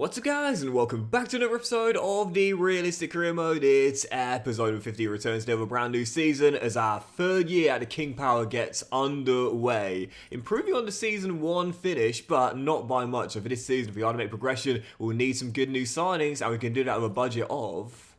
What's up guys, and welcome back to another episode of the Realistic Career Mode. It's episode 50 returns to a brand new season as our third year at the King Power gets underway. Improving on the season 1 finish, but not by much. So for this season, if we are to make progression, we'll need some good new signings, and we can do that with a budget of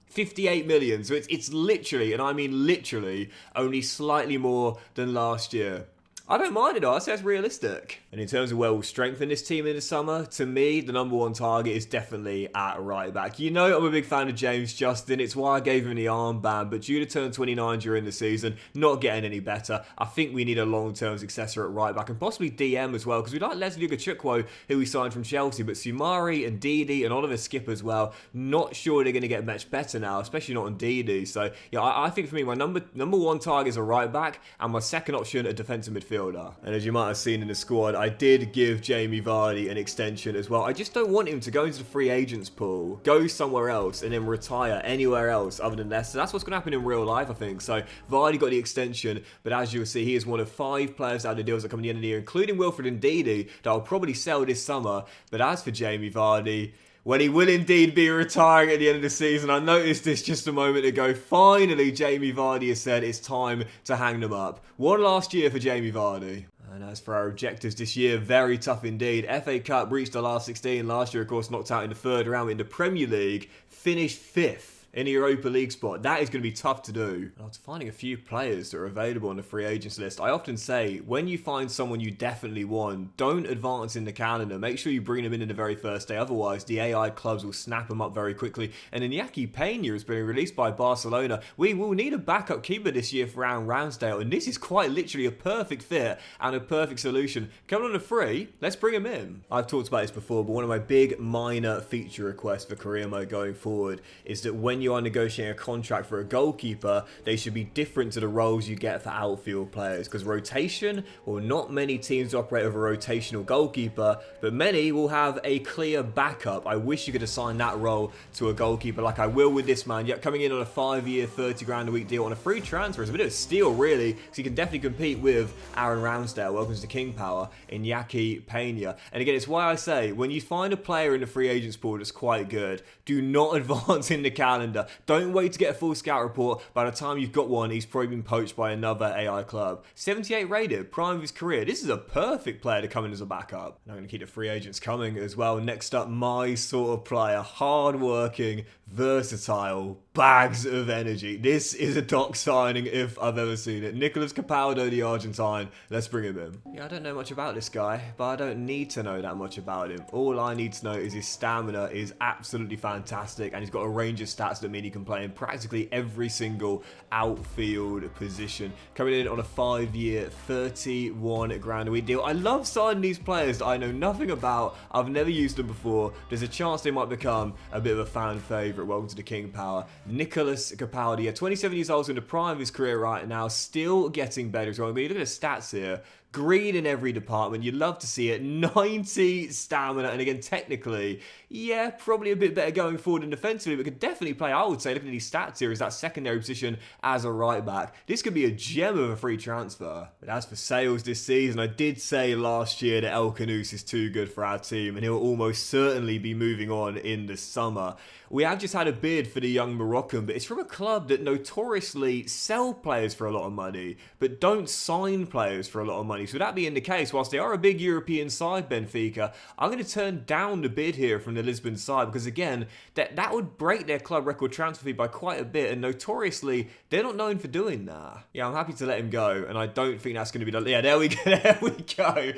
58 million. So it's literally, and I mean literally, only slightly more than last year. I don't mind it though, I say it's realistic. And in terms of where we'll strengthen this team in the summer, to me, the number one target is definitely at right back. You know I'm a big fan of James Justin, it's why I gave him the armband, but due to turn 29 during the season, not getting any better. I think we need a long-term successor at right back, and possibly DM as well, because we like Leslie Ugachukwu, who we signed from Chelsea, but Sumari and Didi and Oliver Skip as well, not sure they're going to get much better now, especially not on Didi. So yeah, I think for me, my number one target is a right back, and my second option, a defensive midfielder. And as you might have seen in the squad, I did give Jamie Vardy an extension as well. I just don't want him to go into the free agents pool, go somewhere else, and then retire anywhere else other than Leicester. That's what's going to happen in real life, I think. So Vardy got the extension, but as you'll see, he is one of 5 players out of the deals that come at the end of the year, including Wilfred and Didi, that I'll probably sell this summer. But as for Jamie Vardy, well, he will indeed be retiring at the end of the season. I noticed this just a moment ago. Finally, Jamie Vardy has said it's time to hang them up. One last year for Jamie Vardy. And as for our objectives this year, very tough indeed. FA Cup reached the last 16. Last year, of course, knocked out in the third round in the Premier League. Finished 5th in the Europa League spot. That is going to be tough to do. And after finding a few players that are available on the free agents list, I often say, when you find someone you definitely want, don't advance in the calendar. Make sure you bring them in the very first day. Otherwise, the AI clubs will snap them up very quickly. And Iñaki Peña has been released by Barcelona. We will need a backup keeper this year for Aaron Ramsdale. And this is quite literally a perfect fit and a perfect solution. Coming on a free, let's bring him in. I've talked about this before, but one of my big minor feature requests for career mode going forward is that when you are negotiating a contract for a goalkeeper, they should be different to the roles you get for outfield players, because rotation, well, not many teams operate with a rotational goalkeeper, but many will have a clear backup. I wish you could assign that role to a goalkeeper like I will with this man. Yet coming in on a 5-year, 30 grand a week deal on a free transfer is a bit of a steal really, because he can definitely compete with Aaron Ramsdale, welcome to King Power, Iñaki Peña. And again, it's why I say, when you find a player in the free agents pool that's quite good, do not advance in the calendar. Don't wait to get a full scout report. By the time you've got one, he's probably been poached by another AI club. 78 rated, prime of his career. This is a perfect player to come in as a backup. And I'm going to keep the free agents coming as well. Next up, my sort of player. Hard-working, versatile, bags of energy. This is a doc signing if I've ever seen it. Nicolas Capaldo, the Argentine. Let's bring him in. Yeah, I don't know much about this guy, but I don't need to know that much about him. All I need to know is his stamina is absolutely fantastic, and he's got a range of stats that mean he can play in practically every single outfield position. Coming in on a 5-year, 31 grand a week deal. I love signing these players that I know nothing about. I've never used them before. There's a chance they might become a bit of a fan favourite. Welcome to the King Power. Nicolas Capaldi, yeah, 27 years old, in the prime of his career right now, still getting better as well. I mean, look at the stats here. Green in every department. You'd love to see it. 90 stamina. And again, technically, yeah, probably a bit better going forward and defensively, but could definitely play, I would say, looking at these stats here, is that secondary position as a right back. This could be a gem of a free transfer. But as for sales this season, I did say last year that Khannouss is too good for our team, and he'll almost certainly be moving on in the summer. We have just had a bid for the young Moroccan, but it's from a club that notoriously sell players for a lot of money, but don't sign players for a lot of money. So that being the case, whilst they are a big European side, Benfica, I'm going to turn down the bid here from the Lisbon side, because again, that would break their club record transfer fee by quite a bit, and notoriously, they're not known for doing that. Yeah, I'm happy to let him go, and I don't think that's going to be the... Yeah, there we go. There we go.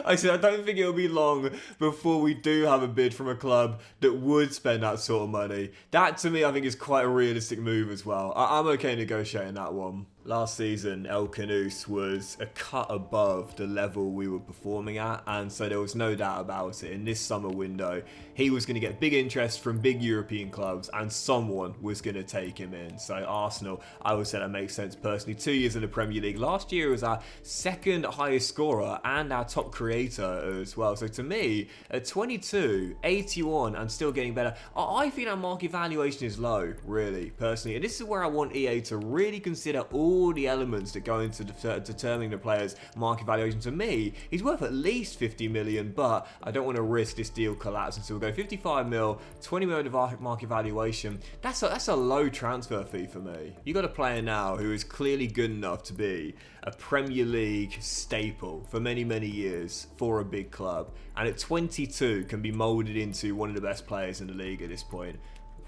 I said, I don't think it'll be long before we do have a bid from a club that would spend that sort of money. That, to me, I think is quite a realistic move as well. I'm okay negotiating that one. Last season, Khannouss was a cut above the level we were performing at, and so there was no doubt about it. In this summer window, he was going to get big interest from big European clubs, and someone was going to take him in. So Arsenal, I would say that makes sense personally. 2 years in the Premier League. Last year was our second highest scorer and our top creator as well. So to me, at 22, 81, and still getting better, I think our market valuation is low, really, personally. And this is where I want EA to really consider all all the elements that go into determining the player's market valuation. To me, he's worth at least 50 million, but I don't want to risk this deal collapsing. So we'll go 55 mil, 20 mil market valuation. That's a low transfer fee for me. You got a player now who is clearly good enough to be a Premier League staple for many, many years for a big club, and at 22 can be moulded into one of the best players in the league at this point.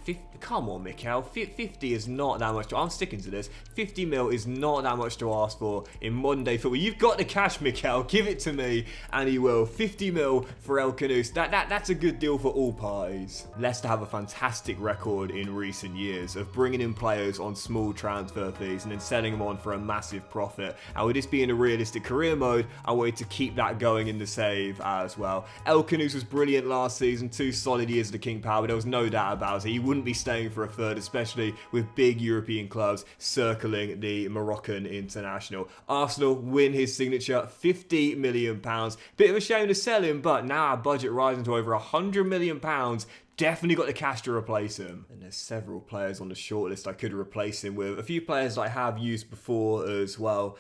50, come on, Mikel. 50 is not that much. I'm sticking to this. 50 mil is not that much to ask for in modern day football. You've got the cash, Mikel. Give it to me, and he will. 50 mil for Khannouss. That's a good deal for all parties. Leicester have a fantastic record in recent years of bringing in players on small transfer fees and then selling them on for a massive profit. And with this being a realistic career mode, I wanted to keep that going in the save as well. Khannouss was brilliant last season. 2 solid years of the King Power. There was no doubt about it. He wouldn't be staying for a third, especially with big European clubs circling the Moroccan international. Arsenal win his signature £50 million. Bit of a shame to sell him, but now our budget rising to over £100 million. Definitely got the cash to replace him. And there's several players on the shortlist I could replace him with. A few players that I have used before as well,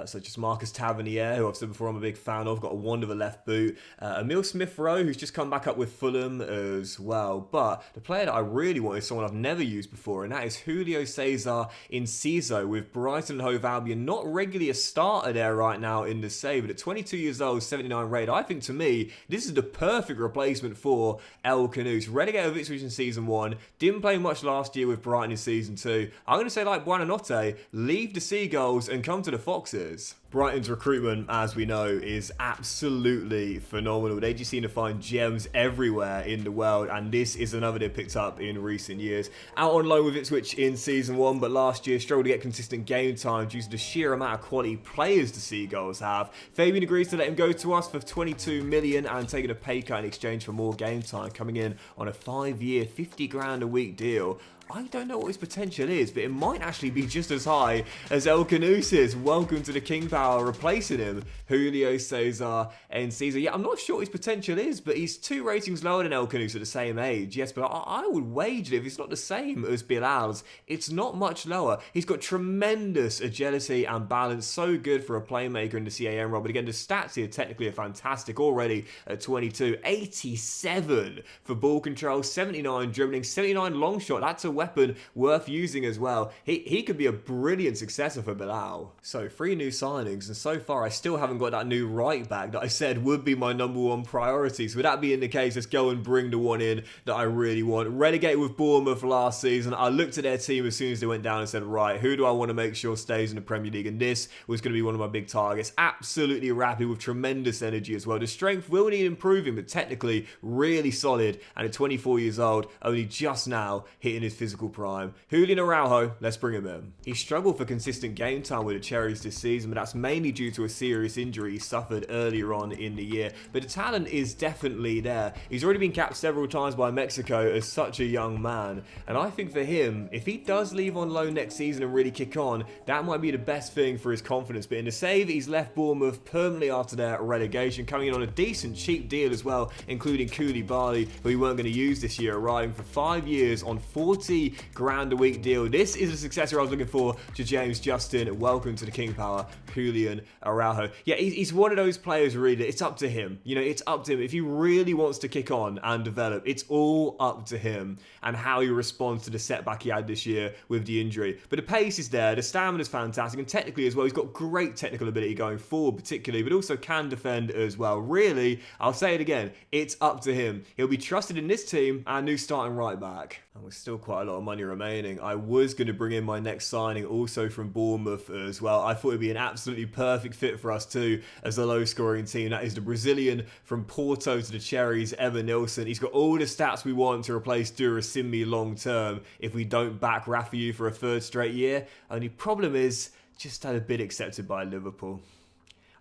such as Marcus Tavernier, who I've said before I'm a big fan of. Got a wand of a left boot. Emile Smith-Rowe, who's just come back up with Fulham as well. But the player that I really want is someone I've never used before, and that is Julio Cesar Enciso with Brighton and Hove Albion. Not regularly a starter there right now in the save, but at 22 years old, 79 rated. I think to me, this is the perfect replacement for Khannouss. Relegated with Ipswich in Season 1, didn't play much last year with Brighton in Season 2. I'm going to say like Buonanotte, leave the Seagulls and come to the Foxes. Brighton's recruitment, as we know, is absolutely phenomenal. They just seem to find gems everywhere in the world, and this is another they picked up in recent years. Out on loan with Ipswich in Season 1, but last year struggled to get consistent game time due to the sheer amount of quality players the Seagulls have. Fabian agrees to let him go to us for 22 million and taking a pay cut in exchange for more game time, coming in on a 5-year, 50 grand a week deal. I don't know what his potential is, but it might actually be just as high as Khannouss is. Welcome to the King Power, replacing him, Julio Cesar Enciso. Yeah, I'm not sure what his potential is, but he's 2 ratings lower than Khannouss at the same age. Yes, but I would wager if it's not the same as Bilal's, it's not much lower. He's got tremendous agility and balance, so good for a playmaker in the CAM role. But again, the stats here technically are fantastic already at 22. 87 for ball control, 79 dribbling, 79 long shot. That's a weapon worth using as well. He could be a brilliant successor for Bilal. So 3 new signings, and so far I still haven't got that new right back that I said would be my #1 priority. So with that being the case, let's go and bring the one in that I really want. Relegated with Bournemouth last season, I looked at their team as soon as they went down and said, right, who do I want to make sure stays in the Premier League? And this was going to be one of my big targets. Absolutely rapid with tremendous energy as well. The strength will need improving, but technically really solid. And at 24 years old, only just now hitting his physical prime. Julian Araujo, let's bring him in. He struggled for consistent game time with the Cherries this season, but that's mainly due to a serious injury he suffered earlier on in the year. But the talent is definitely there. He's already been capped several times by Mexico as such a young man, and I think for him, if he does leave on loan next season and really kick on, that might be the best thing for his confidence. But in the save, he's left Bournemouth permanently after their relegation, coming in on a decent cheap deal as well, including Koulibaly, who we weren't going to use this year, arriving for 5 years on 40 grand a week deal. This is the successor I was looking for to James Justin. Welcome to the King Power, Julian Araujo. Yeah, he's one of those players really, it's up to him. You know, it's up to him. If he really wants to kick on and develop, it's all up to him and how he responds to the setback he had this year with the injury. But the pace is there, the stamina's fantastic, and technically as well, he's got great technical ability going forward particularly, but also can defend as well. Really, I'll say it again, it's up to him. He'll be trusted in this team and new starting right back. And with still quite a lot of money remaining, I was going to bring in my next signing also from Bournemouth as well. I thought it'd be an absolutely perfect fit for us too as a low scoring team. That is the Brazilian from Porto to the Cherries, Evan Nilsson. He's got all the stats we want to replace Durasimbi long term if we don't back Rafael for a 3rd straight year. Only problem is, just had a bid accepted by Liverpool.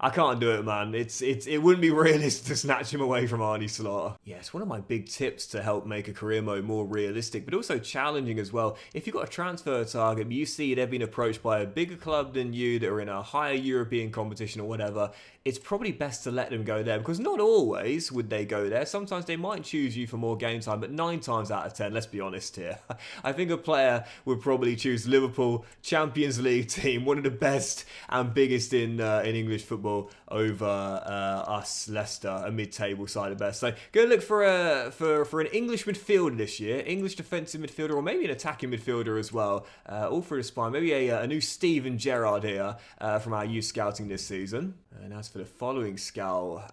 I can't do it, man. It wouldn't be realistic to snatch him away from Arne Slaughter. Yes, one of my big tips to help make a career mode more realistic, but also challenging as well. If you've got a transfer target, but you see they've been approached by a bigger club than you that are in a higher European competition or whatever, it's probably best to let them go there, because not always would they go there. Sometimes they might choose you for more game time, but 9 times out of 10, let's be honest here, I think a player would probably choose Liverpool, Champions League team, one of the best and biggest in English football, over us, Leicester, a mid-table side at best. So go look for an English midfielder this year, English defensive midfielder, or maybe an attacking midfielder as well, all through the spine. Maybe a new Steven Gerrard here from our youth scouting this season. And as for the following scout,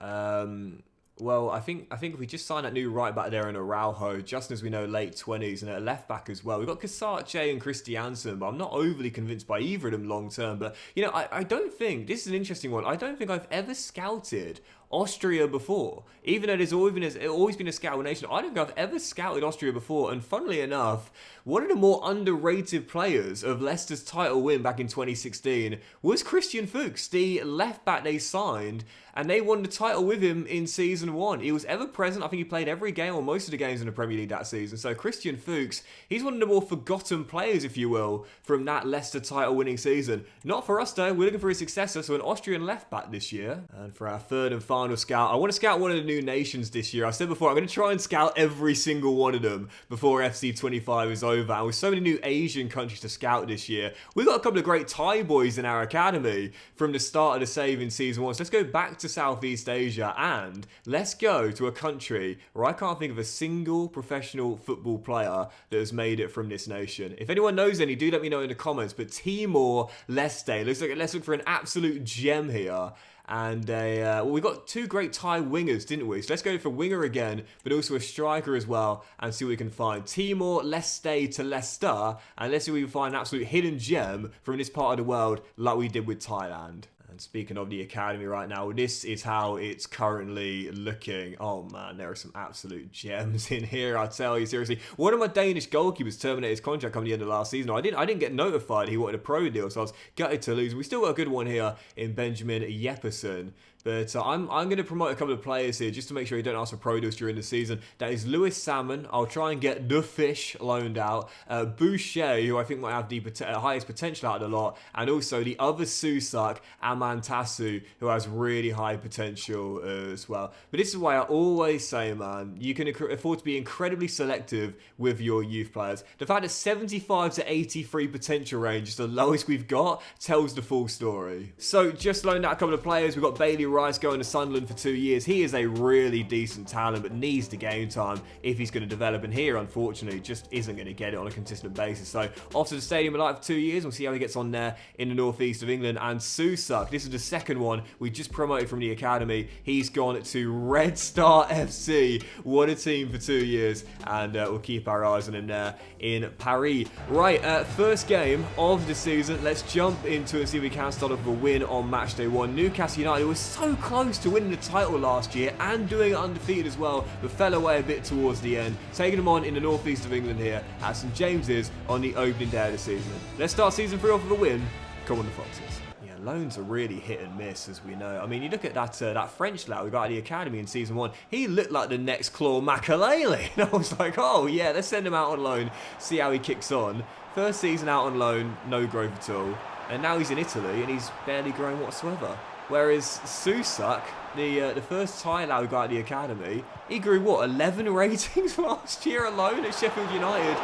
well, I think if we just sign that new right back there in Araujo, just as we know, late 20s, and a left back as well. We've got Kasache and Christiansen, but I'm not overly convinced by either of them long term. But, you know, I don't think, this is an interesting one, I don't think I've ever scouted Austria before. Even though there's always been a scout nation, I don't think I've ever scouted Austria before. And funnily enough, one of the more underrated players of Leicester's title win back in 2016 was Christian Fuchs, the left back they signed, and they won the title with him in season 1. He was ever present. I think he played every game or most of the games in the Premier League that season. So Christian Fuchs, he's one of the more forgotten players, if you will, from that Leicester title winning season. Not for us though. We're looking for his successor, so an Austrian left back this year. And for our third and final scout, I want to scout one of the new nations this year. I said before, I'm going to try and scout every single one of them before FC25 is over. And with so many new Asian countries to scout this year, we've got a couple of great Thai boys in our academy from the start of the save in season 1. So let's go back to Southeast Asia and let's go to a country where I can't think of a single professional football player that has made it from this nation. If anyone knows any, do let me know in the comments. But Timor-Leste, let's look for an absolute gem here. And well, we got 2 great Thai wingers, didn't we? So let's go for winger again, but also a striker as well, and see what we can find. Timor-Leste to Leicester, and let's see if we can find an absolute hidden gem from this part of the world like we did with Thailand. And speaking of the academy right now, this is how it's currently looking. Oh man, there are some absolute gems in here, I tell you, seriously. One of my Danish goalkeepers terminated his contract coming the end of last season. I didn't get notified he wanted a pro deal, so I was gutted to lose. We still got a good one here in Benjamin Jeppesen. But I'm going to promote a couple of players here just to make sure you don't ask for pro deals during the season. That is Lewis Salmon. I'll try and get the fish loaned out. Boucher, who I think might have the highest potential out of the lot. And also the other Susak, Amantasu, who has really high potential as well. But this is why I always say, man, you can afford to be incredibly selective with your youth players. The fact that 75 to 83 potential range is the lowest we've got tells the full story. So just loaned out a couple of players. We've got Bailey Rice going to Sunderland for 2 years. He is a really decent talent, but needs the game time if he's going to develop. And here, unfortunately, just isn't going to get it on a consistent basis. So off to the Stadium of Light for 2 years. We'll see how he gets on there in the northeast of England. And Susak, this is the second one we just promoted from the academy. He's gone to Red Star FC. What a team for 2 years. And we'll keep our eyes on him there in Paris. Right, first game of the season. Let's jump into it and see if we can start off with a win on match day 1. Newcastle United was so close to winning the title last year and doing it undefeated as well, but fell away a bit towards the end. Taking them on in the northeast of England here at St James's on the opening day of the season. Let's start season 3 off with a win. Come on, the Foxes. Yeah, loans are really hit and miss, as we know. I mean, you look at that French lad we got at the academy in season 1. He looked like the next Claude Makelele. And I was like, oh yeah, let's send him out on loan, see how he kicks on. First season out on loan, no growth at all. And now he's in Italy and he's barely grown whatsoever. Whereas Susak, the first Thai lad we got at the academy, he grew, what, 11 ratings last year alone at Sheffield United?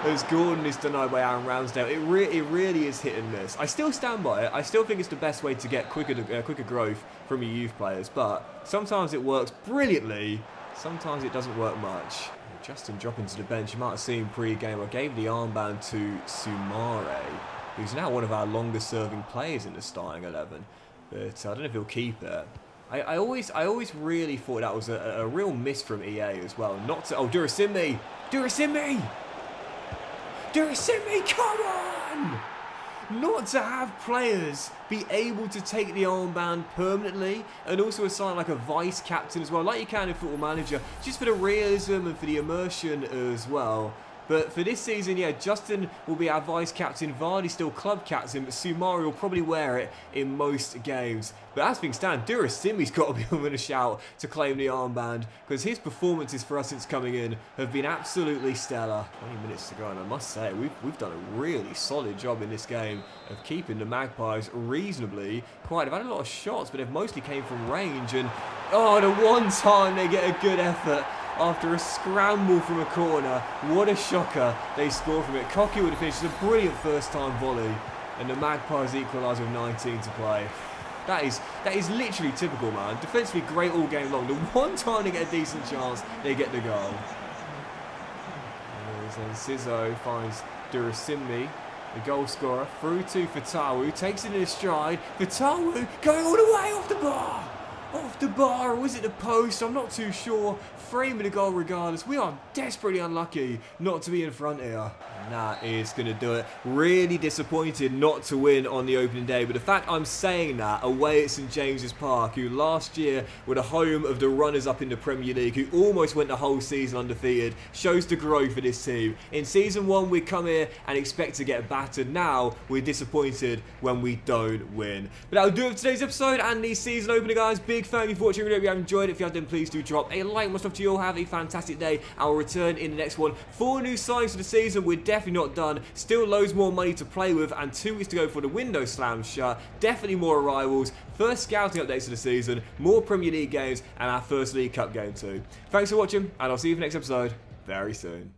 As Gordon is denied by Aaron Ramsdale. It really is hit and miss. I still stand by it. I still think it's the best way to get quicker growth from your youth players. But sometimes it works brilliantly. Sometimes it doesn't work much. Justin dropping to the bench. You might have seen pre-game. I gave the armband to Sumare, who's now one of our longest serving players in the starting 11. But I don't know if he'll keep it. I always really thought that was a real miss from EA as well. Not to... Oh, Durasimi! Durasimi! Durasimi, come on! Not to have players be able to take the armband permanently and also assign like a vice captain as well, like you can in Football Manager, just for the realism and for the immersion as well. But for this season, yeah, Justin will be our vice captain, Vardy still club captain, but Soumare will probably wear it in most games. But as things stand, Durasimi's got to be on a shout to claim the armband, because his performances for us since coming in have been absolutely stellar. 20 minutes to go, and I must say, we've done a really solid job in this game of keeping the Magpies reasonably quiet. They've had a lot of shots, but they've mostly came from range, and oh, the one time they get a good effort after a scramble from a corner. What a shocker they score from it. Cocky would have finished a brilliant first time volley, and the Magpies equalise with 19 to play. That is literally typical, man. Defensively great all game long. The one time they get a decent chance, they get the goal. And Sizzo finds Durasimi, the goal scorer, through to Fatawu, takes it in his stride. Fatawu going all the way off the bar. Off the bar, or was it the post? I'm not too sure. Framing the goal regardless. We are desperately unlucky not to be in front here. And that is going to do it. Really disappointed not to win on the opening day. But the fact I'm saying that away at St James's Park, who last year were the home of the runners-up in the Premier League, who almost went the whole season undefeated, shows the growth of this team. In Season 1, we come here and expect to get battered. Now, we're disappointed when we don't win. But that'll do it for today's episode and the season opener, guys. Big thank you for watching. Really hope you have enjoyed it. If you have, then please do drop a like. Much love to you all. Have a fantastic day. I will return in the next one. 4 new signings for the season. We're definitely not done. Still loads more money to play with, and 2 weeks to go for the window slam shut. Definitely more arrivals. First scouting updates of the season. More Premier League games, and our first League Cup game too. Thanks for watching, and I'll see you for the next episode very soon.